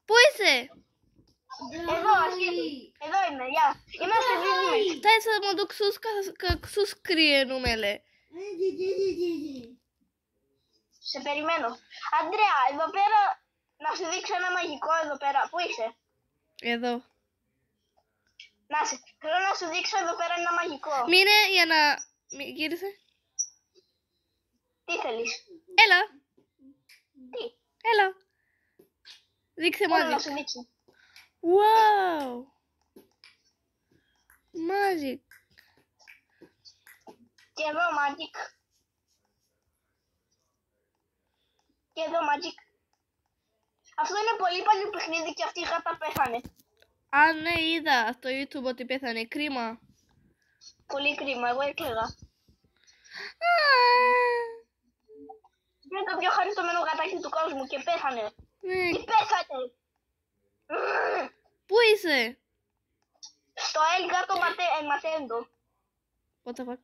Πού είσαι? Εδώ, ασχέτη. Εδώ είμαι, γεια. Είμαστε δίδυμες. Дай să mă duc sus ca sus scrie numele. Σε περιμένω. Αντρέα, εδώ πέρα, να σου δείξω ένα μαγικό εδώ πέρα. Πού είσαι? Εδώ. Να σε, θέλω να σου δείξω εδώ πέρα ένα μαγικό. Μείνε για να... Γύρισε. Τι θέλεις? Έλα. Τι? Έλα. Δείξε Θέλω να magic. σου δείξω. Wow. Magic. Και εδώ magic. Και εδώ magic. Αυτό είναι πολύ παλιό παιχνίδι και αυτή η γάτα πέθανε. Α, ναι, είδα στο YouTube ότι πέθανε. Κρίμα. Πολύ κρίμα, εγώ έκλαιγα. Είναι το πιο χαριτωμένο γατάκι του κόσμου και πέθανε. Ναι. Τι πέθανε? Πού είσαι? Στο El Gato Matendo. What the fuck?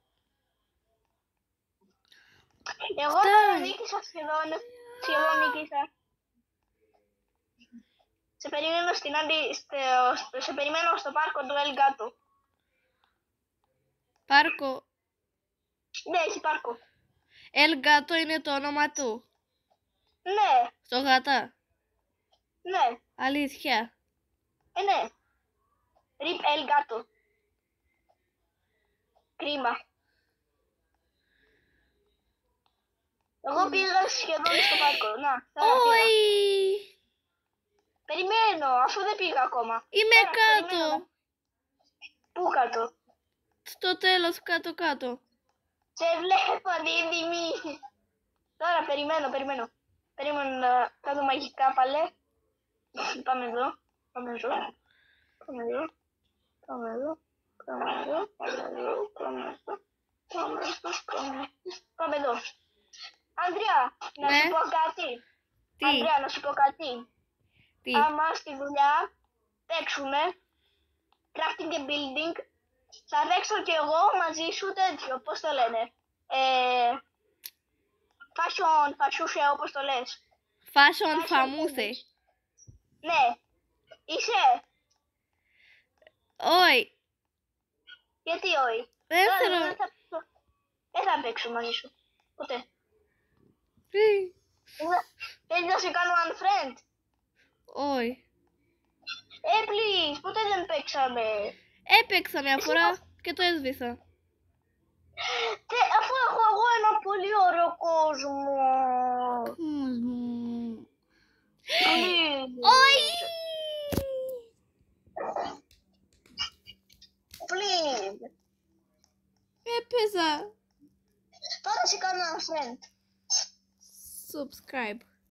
Εγώ τώρα νίκησα σχεδόν νίκησα. Σε περιμένω σε περιμένω στο πάρκο του El Gato. Πάρκο. Ναι, έχει πάρκο. El Gato είναι το όνομα του. Ναι, Στο γάτα. ναι, Αλήθεια. ναι. Rip El Gato. Κρίμα. Εγώ πήγα σχεδόν στο πάρκο. Να, τώρα πήγα. Όχι. Περιμένω, αφού δεν πήγα ακόμα. Είμαι Τώρα, κάτω. περιμένω. Πού κάτω? Στο τέλος, κάτω. Σε βλέπω, δίδυμη. Τώρα περιμένω. Περίμενω να κάνω μαγικά πάλι. Πάμε εδώ. Πάμε εδώ. Ανδρέα, να Ναι. σου πω κάτι. Τι? Ανδρέα, να σου πω κάτι. Τι? Άμα στη δουλειά παίξουμε crafting και building, θα παίξω κι εγώ μαζί σου τέτοιο, πώς το λένε. Φασούσε, όπως το λες. Fashion famuse. Ναι. Είσαι. Όχι. Γιατί όχι? Δεν Τώρα θέλω. δεν θα παίξω μαζί σου. Ποτέ. Τι? Θέλεις να σε κάνω unfriend? Όχι. Please, ποτέ δεν παίξαμε. Έπαιξα μια φορά και το έσβησα. Αφού έχω εγώ ένα πολύ ωραίο κόσμο. Όχι. Please. Έπαιζα. Τώρα σε κάνω unfriend. Subscribe.